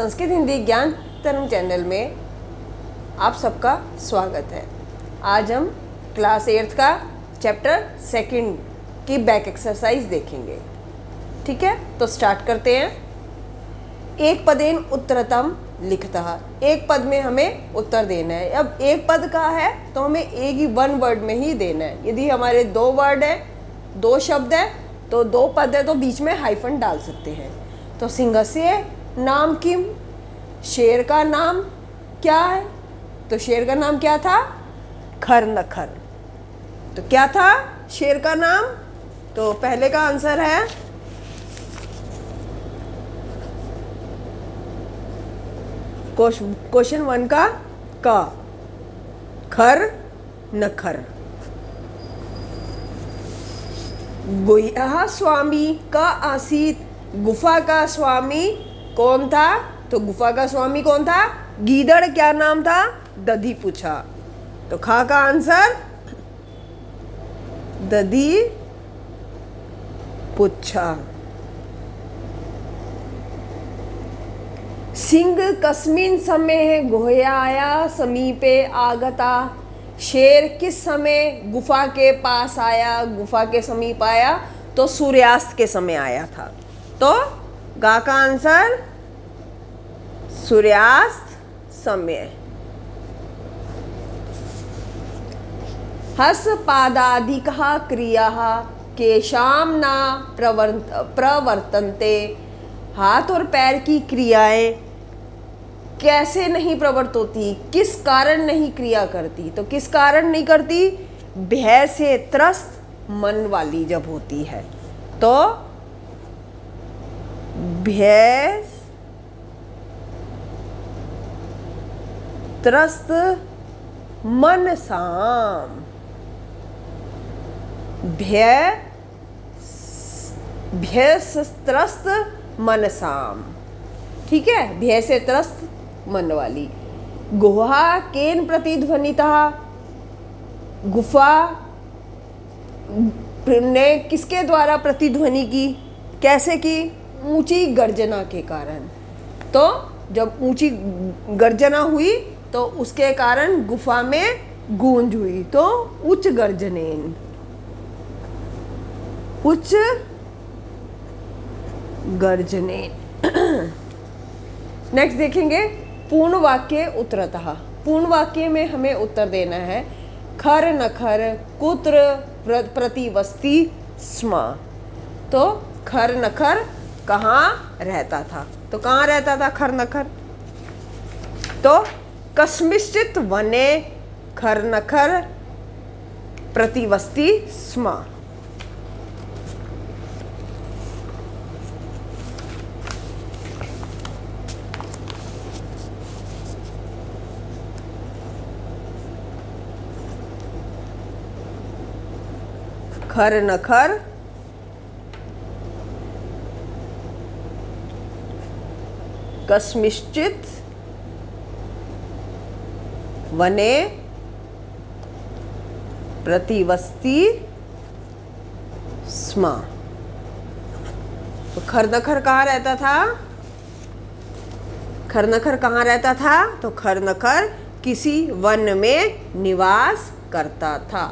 संस्कृत हिंदी ज्ञान तरंग चैनल में आप सबका स्वागत है। आज हम क्लास 8 का चैप्टर 2 की बैक एक्सरसाइज देखेंगे। ठीक है, तो स्टार्ट करते हैं। एक पदेन उत्तरतम लिखतः, एक पद में हमें उत्तर देना है। अब एक पद का है तो हमें एक ही वन वर्ड में ही देना है। यदि हमारे 2 वर्ड है, 2 शब्द है, तो 2 पद है तो बीच में हाइफन डाल सकते हैं। तो सिंहस्य नाम किम, शेर का नाम क्या है? तो शेर का नाम क्या था? खर नखर। तो क्या था शेर का नाम? तो पहले का आंसर है क्वेश्चन 1 का खर नखर। गुहा स्वामी का आसीत, गुफा का स्वामी कौन था? तो गुफा का स्वामी कौन था? गीदड़। क्या नाम था? दधी पूछा। तो खा का आंसर दधी पूछा। सिंह कस्मिन समय गुह्याया समीपे आगता, शेर किस समय गुफा के पास आया, गुफा के समीप आया? तो सूर्यास्त के समय आया था। तो गा का आंसर सूर्यास्त समय। हस पादादिकः क्रियाः केशाम न प्रवर्तन्ते, हाथ और पैर की क्रियाएं कैसे नहीं प्रवर्त होती, किस कारण नहीं क्रिया करती? तो किस कारण नहीं करती? भय से त्रस्त मन वाली जब होती है। तो भय त्रस्त मनसाम, भय से त्रस्त मनसाम। ठीक है, भय से त्रस्त मन वाली। गुहा केन प्रतिध्वनिता, गुफा ने किसके द्वारा प्रतिध्वनि की? कैसे की? ऊंची गर्जना के कारण। तो जब ऊंची गर्जना हुई तो उसके कारण गुफा में गूंज हुई। तो उच्च गर्जनेन, उच्च गर्जनेन। नेक्स्ट देखेंगे पूर्ण वाक्य उत्तरतः। पूर्ण वाक्य में हमें उत्तर देना है। खर नखर कुत्र प्रतिवस्ति स्म। तो खर नखर कहाँ रहता था? तो कहाँ रहता था खर नखर? तो कस्मिंश्चित् वने खर नखर प्रतिवस्ति स्म। खर नखर कस्मिंश्चित् वने प्रतिवस्ति स्म। तो खरनखर कहाँ रहता था? खरनखर कहाँ रहता था? तो खरनखर किसी वन में निवास करता था।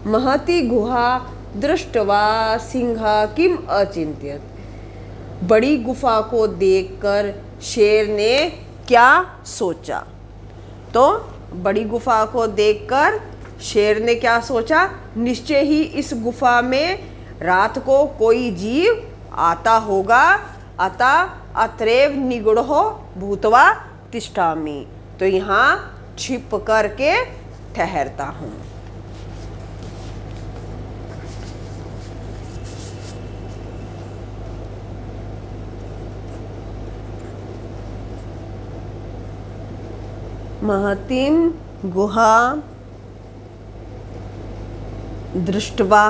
महती गुहा दृष्टवा सिंह किम अचिंत्यत, बड़ी गुफा को देखकर शेर ने क्या सोचा? तो बड़ी गुफा को देखकर शेर ने क्या सोचा? निश्चय ही इस गुफा में रात को कोई जीव आता होगा, अतः अत्रैव निगूढ़ो भूत्वा तिष्ठामि। तो यहाँ छिप करके ठहरता हूँ। महतीं गुहा दृष्ट्वा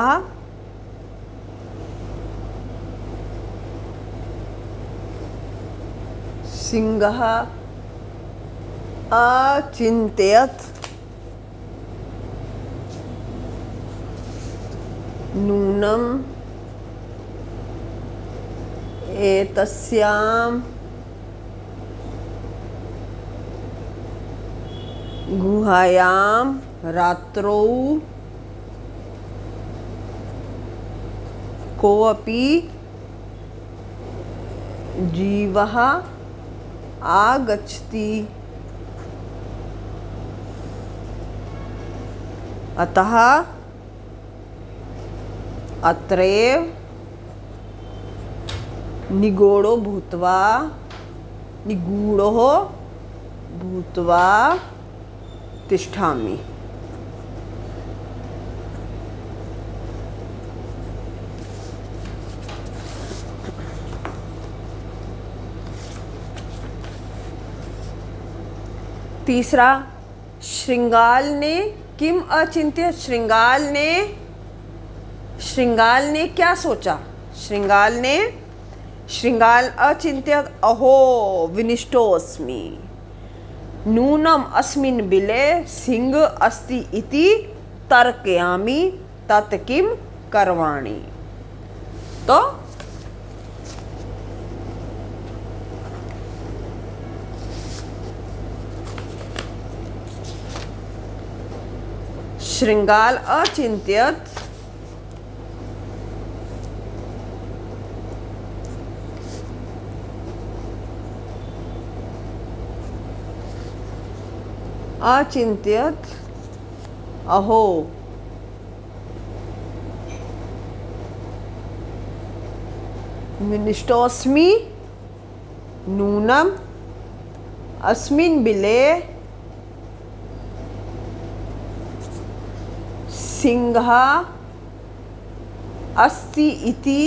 सिंहः अचिन्तयत् नूनम् एतस्यां गुहायां रात्रौ कोऽपि जीवः आगच्छति, अतः अत्रैव निगूढो भूत्वा तिष्ठामि। तीसरा, श्रृंगाल ने किम अचिंत्य। श्रृंगाल ने क्या सोचा? श्रृंगाल अचिंत्य अहो विनिष्टोऽस्मि, नूनम अस्मिन् बिले सिंह अस्ति इति तर्कयामि, तत् किम करवाणि। तो श्रृंगाल अचिंत्यत अहो विनिष्टोऽस्मि, नूनम अस्मिन् बिले सिंह अस्ति इति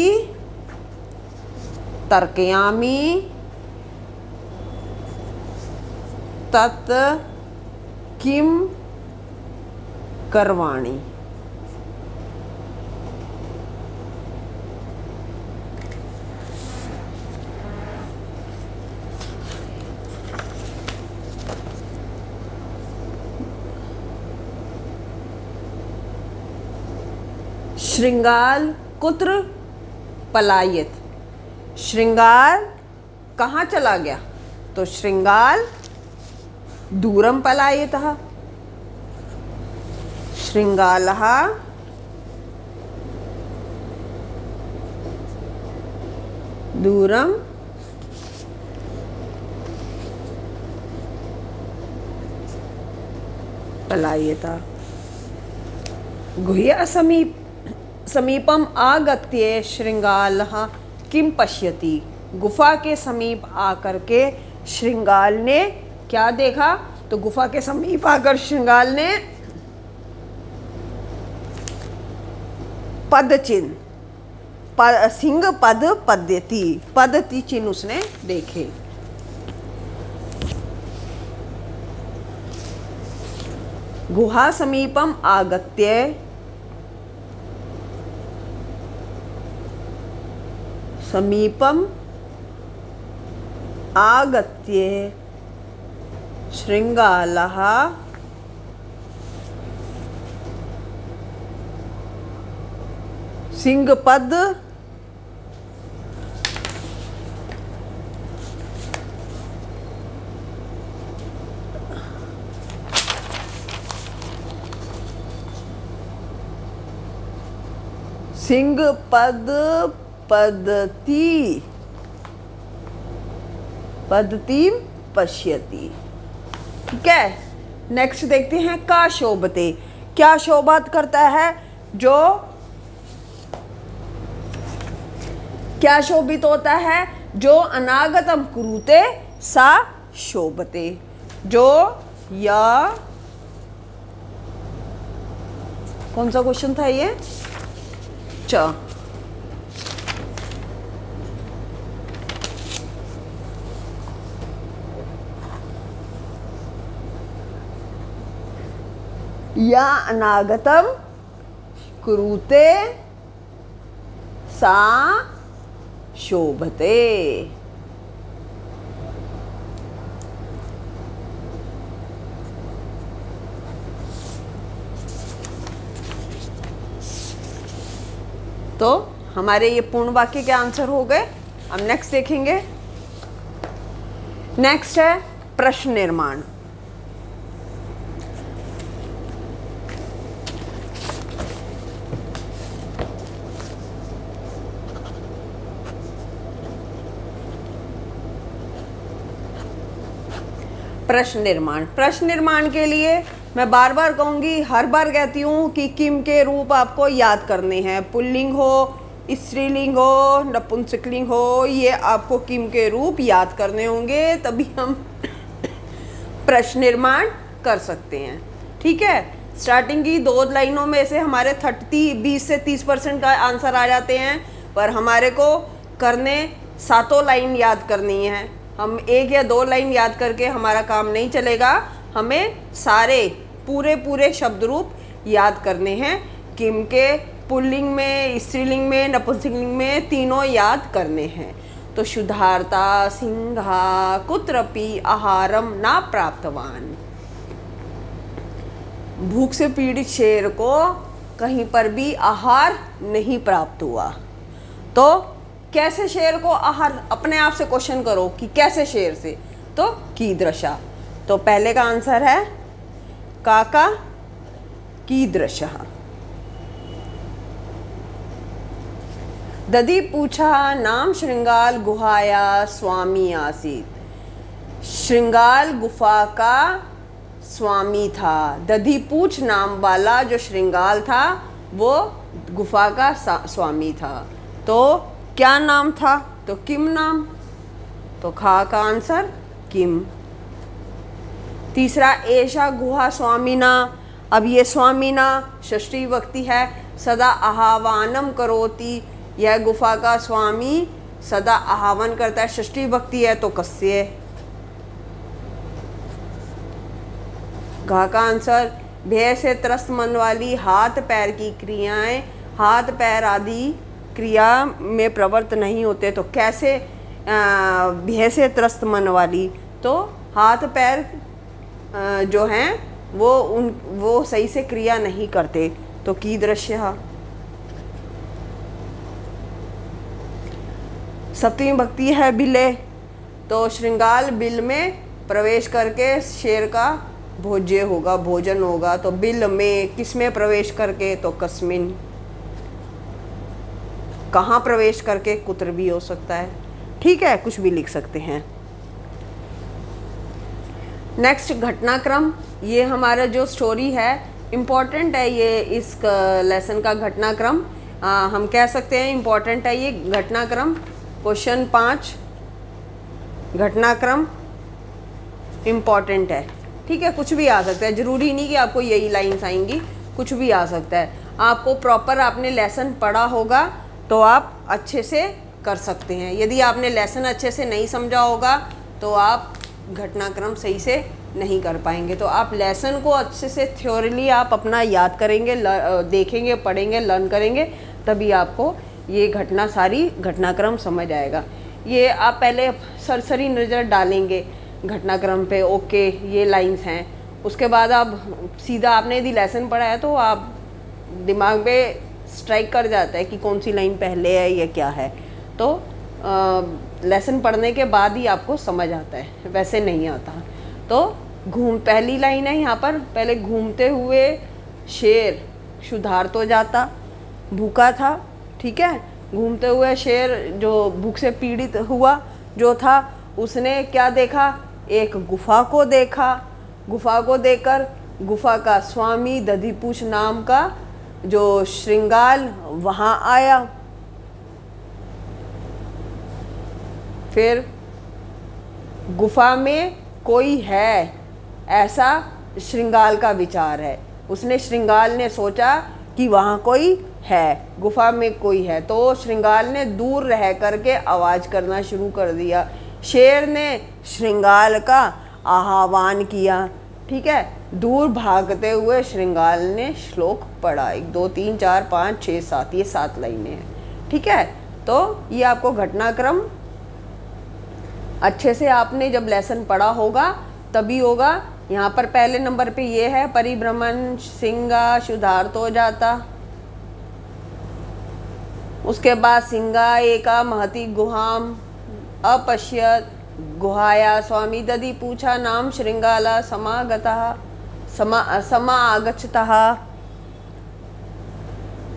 तर्कयामि, तत् किम करवाणि। श्रृंगाल कुत्र पलायत। श्रृंगाल कहाँ चला गया? तो श्रृंगाल दूरम पलायतः। श्रृंगालः दूरम पलायतः। गुह्य समीपम आगत्य श्रृंगालः किम पश्यति। गुफा के समीप आकर के श्रृंगाल ने क्या देखा? तो गुफा के समीप आकर श्रृंगाल ने पद चिन्ह सिंह पद पद्धति चिन्ह उसने देखे। गुहा समीपम आगत्य श्रृंगालः सिंहपद पद्धति पश्यति। ठीक है, नेक्स्ट देखते हैं का शोभते। क्या शोभात करता है? जो क्या शोभित होता है? जो अनागतम कुरुते सा शोभते। जो या कौन सा क्वेश्चन था ये? या अनागतम कुरुते सा शोभते। तो हमारे ये पूर्ण वाक्य के आंसर हो गए। अब नेक्स्ट देखेंगे। नेक्स्ट है प्रश्न निर्माण। प्रश्न निर्माण। प्रश्न निर्माण के लिए मैं बार बार कहूँगी, हर बार कहती हूँ कि किम के रूप आपको याद करने हैं। पुल्लिंग हो, स्त्रीलिंग हो, नपुंसकलिंग हो, ये आपको किम के रूप याद करने होंगे, तभी हम प्रश्न निर्माण कर सकते हैं। ठीक है, स्टार्टिंग की 2 लाइनों में से हमारे 20 से 30% का आंसर आ जाते हैं, पर हमारे को करने 7 लाइन याद करनी है। हम 1 या 2 लाइन याद करके हमारा काम नहीं चलेगा, हमें सारे पूरे शब्द रूप याद करने हैं। किम के पुल्लिंग में, स्त्रीलिंग में, नपुंसकलिंग में, तीनों याद करने हैं। तो शुद्धार्ता सिंहा कुत्रपि आहारम ना प्राप्तवान। भूख से पीड़ित शेर को कहीं पर भी आहार नहीं प्राप्त हुआ। तो कैसे शेर को आहार, अपने आप से क्वेश्चन करो कि कैसे शेर से, तो कीदृशा। तो पहले का आंसर है काका कीदृशः। दधी पूछा नाम श्रृंगाल गुहाया स्वामी आसीत। श्रृंगाल गुफा का स्वामी था। दधी पूछ नाम वाला जो श्रृंगाल था वो गुफा का स्वामी था। तो क्या नाम था, तो किम नाम। तो खा का आंसर किम। तीसरा एषा गुहा स्वामिना। अब ये स्वामिना षष्ठी विभक्ति है। सदा आह्वानम करोति, यह गुफा का स्वामी सदा आह्वान करता है, षष्ठी विभक्ति है तो कस्य। घा का आंसर भय से त्रस्त मन वाली हाथ पैर की क्रियाएं, हाथ पैर आदि क्रिया में प्रवृत्त नहीं होते, तो कैसे भय से त्रस्त मन वाली, तो हाथ पैर जो हैं वो सही से क्रिया नहीं करते, तो कीदृशः। सप्तमी भक्ति है बिले। तो श्रृंगाल बिल में प्रवेश करके शेर का भोज्य होगा, भोजन होगा। तो बिल में किस में प्रवेश करके, तो कस्मिन। कहाँ प्रवेश करके, कुत्र भी हो सकता है। ठीक है, कुछ भी लिख सकते हैं। नेक्स्ट घटनाक्रम। ये हमारा जो स्टोरी है इम्पॉर्टेंट है, ये इस लेसन का घटनाक्रम हम कह सकते हैं इम्पॉर्टेंट है ये घटनाक्रम। क्वेश्चन 5 घटनाक्रम इम्पॉर्टेंट है। ठीक है, कुछ भी आ सकता है, ज़रूरी नहीं कि आपको यही लाइन्स आएंगी, कुछ भी आ सकता है। आपको प्रॉपर आपने लेसन पढ़ा होगा तो आप अच्छे से कर सकते हैं। यदि आपने लेसन अच्छे से नहीं समझा होगा तो आप घटनाक्रम सही से नहीं कर पाएंगे। तो आप लेसन को अच्छे से थ्योरली आप अपना याद करेंगे, देखेंगे, पढ़ेंगे, लर्न करेंगे, तभी आपको ये सारी घटनाक्रम समझ आएगा। ये आप पहले सरसरी नज़र डालेंगे घटनाक्रम पे, ओके ये लाइंस हैं। उसके बाद आप सीधा, आपने यदि लेसन पढ़ा है तो आप दिमाग में स्ट्राइक कर जाता है कि कौन सी लाइन पहले है या क्या है। तो लेसन पढ़ने के बाद ही आपको समझ आता है, वैसे नहीं आता। तो पहली लाइन है यहाँ पर, पहले घूमते हुए शेर क्षुधार्त हो जाता, भूखा था। ठीक है, घूमते हुए शेर जो भूख से पीड़ित हुआ जो था, उसने क्या देखा, एक गुफा को देखा। गुफा को देखकर गुफा का स्वामी दधिपूछ नाम का जो श्रृंगाल वहाँ आया। फिर गुफा में कोई है, ऐसा श्रृंगाल का विचार है। उसने, श्रृंगाल ने सोचा कि वहाँ कोई है, गुफा में कोई है। तो श्रृंगाल ने दूर रह करके आवाज़ करना शुरू कर दिया। शेर ने श्रृंगाल का आह्वान किया। ठीक है, दूर भागते हुए श्रृंगाल ने श्लोक पढ़ा। 1 2 3 4 5 6 7, ये 7 लाइनें हैं। ठीक है, तो ये आपको घटनाक्रम अच्छे से आपने जब लेसन पढ़ा होगा तभी होगा। यहाँ पर पहले नंबर पे ये है परिभ्रमण, सिंगा क्षुधार्त हो जाता। उसके बाद सिंगा एका महती गुहाम अपश्यत गुहाया स्वामी दधि पूछा नाम श्रृंगाला समागतः समागच्छतः।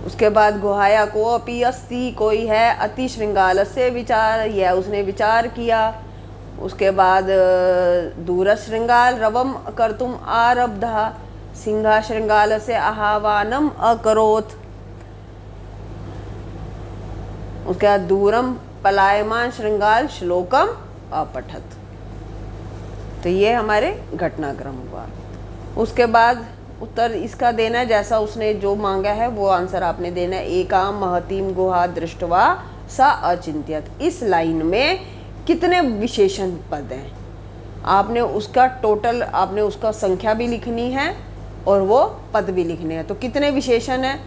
उसके बाद गुहाया को अपि अस्ति, कोई है, अति श्रृंगाल से विचार, यह उसने विचार किया। उसके बाद दूरशृंगाल रवम कर्तुम आरब्धा सिंहा शृंगाल से आह्वानम अकरोत्। उसके बाद दूरम पलायमान श्रृंगाल श्लोकम अपठत। तो ये हमारे घटनाक्रम हुआ। उसके बाद उत्तर इसका देना है, जैसा उसने जो मांगा है वो आंसर आपने देना है। एकाम महतीम गुहा दृष्टवा सा अचिंत्यत। इस लाइन में कितने विशेषण पद हैं, आपने उसका टोटल, आपने उसका संख्या भी लिखनी है और वो पद भी लिखने हैं। तो कितने विशेषण हैं?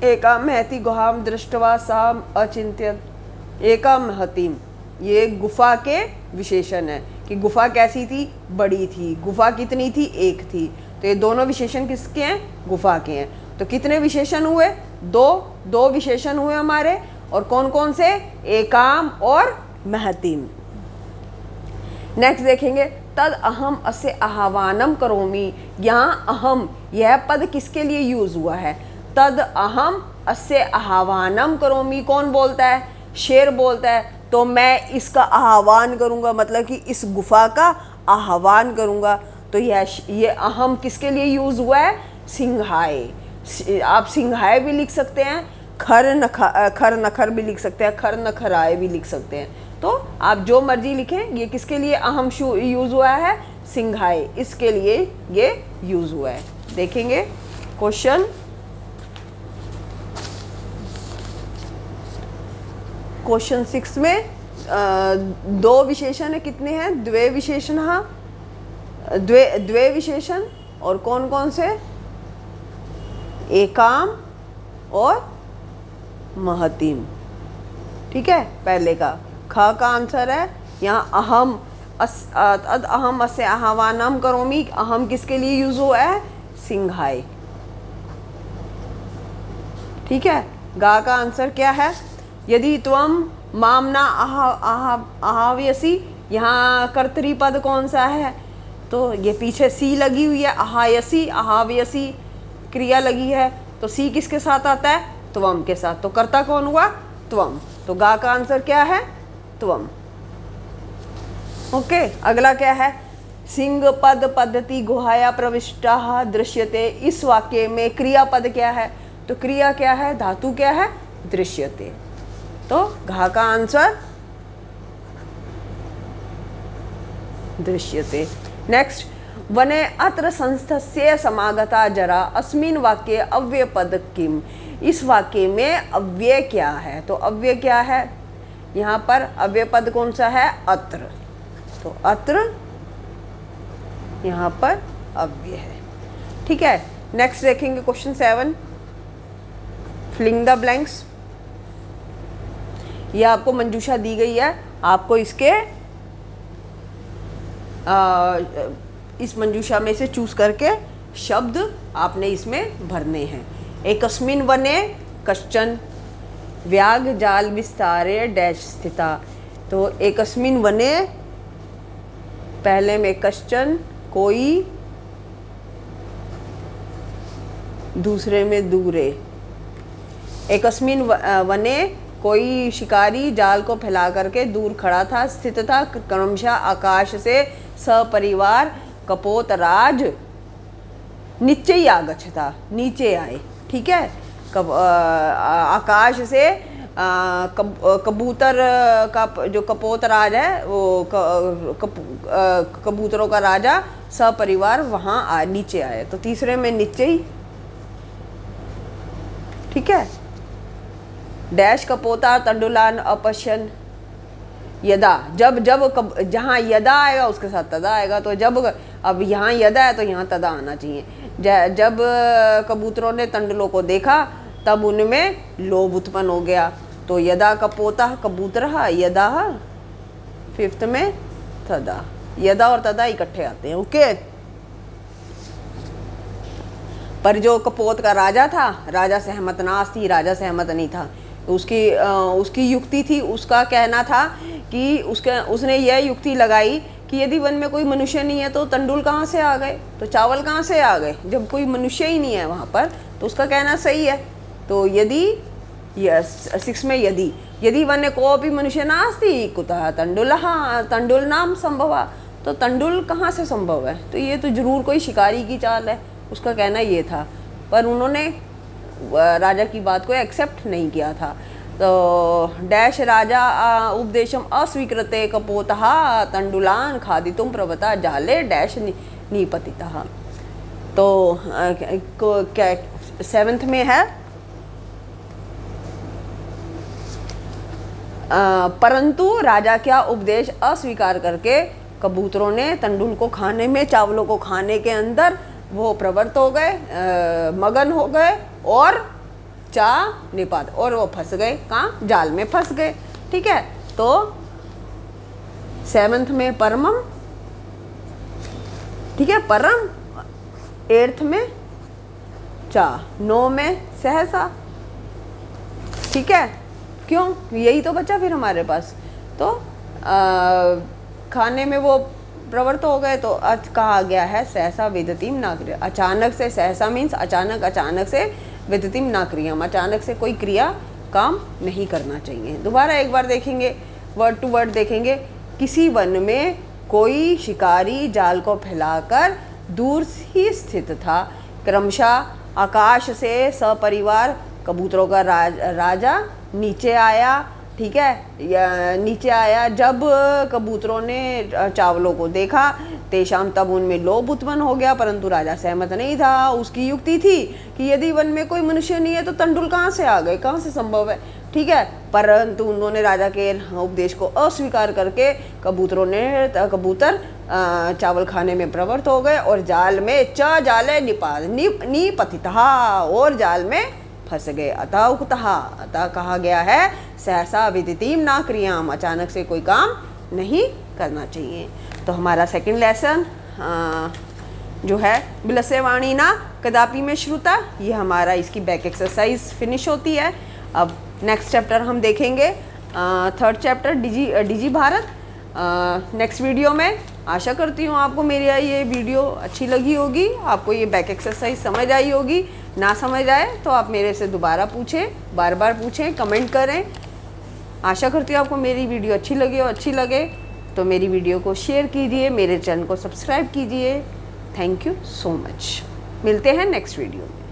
एकाम महती गुहाम दृष्टवा सा अचिंत्यत। एकाम महतीम, ये गुफा के विशेषण है कि गुफा कैसी थी? बड़ी थी। गुफा कितनी थी? एक थी। तो ये दोनों विशेषण किसके हैं? गुफा के हैं। तो कितने विशेषण हुए? दो विशेषण हुए हमारे। और कौन कौन से? एकाम और महतीम। नेक्स्ट देखेंगे, तद अहम अस्य आह्वानम करोमि। यहाँ अहम, यह पद किसके लिए यूज हुआ है? तद अहम अस्य आह्वानम करोमि। कौन बोलता है? शेर बोलता है। तो मैं इसका आह्वान करूँगा, मतलब कि इस गुफा का आह्वान करूँगा। तो ये अहम किसके लिए यूज हुआ है? सिंहाए। आप सिंहाए भी लिख सकते हैं, खर नखर भी लिख सकते हैं, खर नखराए भी लिख सकते हैं। तो आप जो मर्जी लिखें। ये किसके लिए अहम यूज हुआ है? सिंहाए, इसके लिए ये यूज हुआ है। देखेंगे क्वेश्चन 6 में दो विशेषण है। कितने हैं? द्वे विशेषण। हाँ, द्वे विशेषण। और कौन कौन से? एकाम और महतीम। ठीक है, पहले का ख का आंसर है यहाँ अहम। अहम अस्य आह्वानम करोमि। अहम किसके लिए यूज हुआ है? सिंहाए। ठीक है, गा का आंसर क्या है? यदि त्वम मामना आहाव्यसी। यहाँ कर्तरी कौन सा है? तो ये पीछे सी लगी हुई है। आहायसी, आहाव्यसी क्रिया लगी है। तो सी किसके साथ आता है? त्वम के साथ। तो कर्ता कौन हुआ? त्वम। तो गा का आंसर क्या है? त्वम। ओके, अगला क्या है? सिंह पद पद्धति गुहाया प्रविष्टा दृश्यते। इस वाक्य में क्रियापद क्या है? तो क्रिया क्या है? धातु क्या है? दृश्यते। तो घा का आंसर दृश्यते। नेक्स्ट, वने अत्र संस्थस्य समागता जरा अस्मिन् वाक्ये अव्यय पद किम। इस वाक्य में अव्यय क्या है? तो अव्यय क्या है? यहाँ पर अव्यय पद कौन सा है? अत्र। तो अत्र यहाँ पर अव्यय है। ठीक है, नेक्स्ट देखेंगे क्वेश्चन 7, फिलिंग द ब्लैंक्स। ये आपको मंजूषा दी गई है, आपको इसके इस मंजूषा में से चूज करके शब्द आपने इसमें भरने हैं। एकस्मिन् वने कश्चन व्याघ जाल विस्तारे डैश स्थिता। तो एकस्मिन् वने, पहले में कश्चन कोई, दूसरे में दूरे। एकस्मिन् वने कोई शिकारी जाल को फैला करके दूर खड़ा था, स्थित था। क्रमशः आकाश से सपरिवार कपोतराज नीचे ही आगच्छता, नीचे आए। ठीक है, आकाश से कबूतर का जो कपोतराज है, वो कबूतरों का राजा सपरिवार वहाँ नीचे आए। तो तीसरे में नीचे ही। ठीक है, डैश कपोता तंडुलान अपश्यन यदा। जब जहाँ यदा आएगा उसके साथ तदा आएगा। तो जब, अब यहाँ यदा है तो यहाँ तदा आना चाहिए। जब कबूतरों ने तंडुलों को देखा तब उनमें लोभ उत्पन्न हो गया। तो यदा कपोता कबूतरः यदा, फिफ्थ में तदा। यदा और तदा इकट्ठे आते हैं। ओके, पर जो कपोत का राजा था, राजा सहमत नास्ति, राजा सहमत नहीं था। उसकी युक्ति थी, उसका कहना था कि उसने यह युक्ति लगाई कि यदि वन में कोई मनुष्य नहीं है तो तंडुल कहाँ से आ गए, तो चावल कहाँ से आ गए, जब कोई मनुष्य ही नहीं है वहाँ पर। तो उसका कहना सही है। तो यदि 6 में यदि, यदि वन्य कोऽपि मनुष्य नास्ति कुतः तंडुलः तंडुल नाम संभवा, तो तंडुल कहाँ से संभव है, तो ये तो जरूर कोई शिकारी की चाल है, उसका कहना ये था। पर उन्होंने राजा की बात को एक्सेप्ट नहीं किया था। तो डैश राजा उपदेशम अस्वीकृते कपोतः तंडुलान खादितुम प्रवता जाले डैश निपतितः। तो क्या 7th में है परंतु राजा क्या उपदेश अस्वीकार करके कबूतरों ने तंडुल को खाने में, चावलों को खाने के अंदर वो प्रवृत्त हो गए, मगन हो गए और निपात, और वो फंस गए, कहाँ, जाल में फंस गए। ठीक है, तो 7th में परमम, ठीक है, परम, 8th में 9 में सहसा। ठीक है, क्यों, यही तो बचा फिर हमारे पास। तो खाने में वो प्रवृत्त हो गए, तो अर्थ कहा गया है सहसा विदतिम नाक्रिया, अचानक से, सहसा मीन्स अचानक, अचानक से, विदतिम नाक्रियम, अचानक से कोई क्रिया काम नहीं करना चाहिए। दोबारा एक बार देखेंगे, वर्ड टू वर्ड देखेंगे। किसी वन में कोई शिकारी जाल को फैलाकर दूर ही स्थित था। क्रमशः आकाश से सपरिवार कबूतरों का राजा नीचे आया। ठीक है, नीचे आया। जब कबूतरों ने चावलों को देखा तेषाम, तब उनमें लोभ उत्पन्न हो गया, परंतु राजा सहमत नहीं था। उसकी युक्ति थी कि यदि वन में कोई मनुष्य नहीं है तो तंडुल कहाँ से आ गए, कहाँ से संभव है। ठीक है, परंतु उन्होंने राजा के उपदेश को अस्वीकार करके कबूतर चावल खाने में प्रवृत्त हो गए और जाल में जाले निपतितः, और जाल में फंस गए। अतः उक्तः, अतः कहा गया है सहसा विदितिम नाक्रियाम, अचानक से कोई काम नहीं करना चाहिए। तो हमारा सेकंड लेसन जो है बिलस्य वाणी ना कदापि में श्रुता, ये हमारा इसकी बैक एक्सरसाइज फिनिश होती है। अब नेक्स्ट चैप्टर हम देखेंगे, 3rd चैप्टर डिजी भारत, नेक्स्ट वीडियो में। आशा करती हूँ आपको मेरी ये वीडियो अच्छी लगी होगी, आपको ये बैक एक्सरसाइज समझ आई होगी। ना समझ आए तो आप मेरे से दोबारा पूछें, बार बार पूछें, कमेंट करें। आशा करती हूँ आपको मेरी वीडियो अच्छी लगी, और अच्छी लगे तो मेरी वीडियो को शेयर कीजिए, मेरे चैनल को सब्सक्राइब कीजिए। Thank you so much. मिलते हैं नेक्स्ट वीडियो में।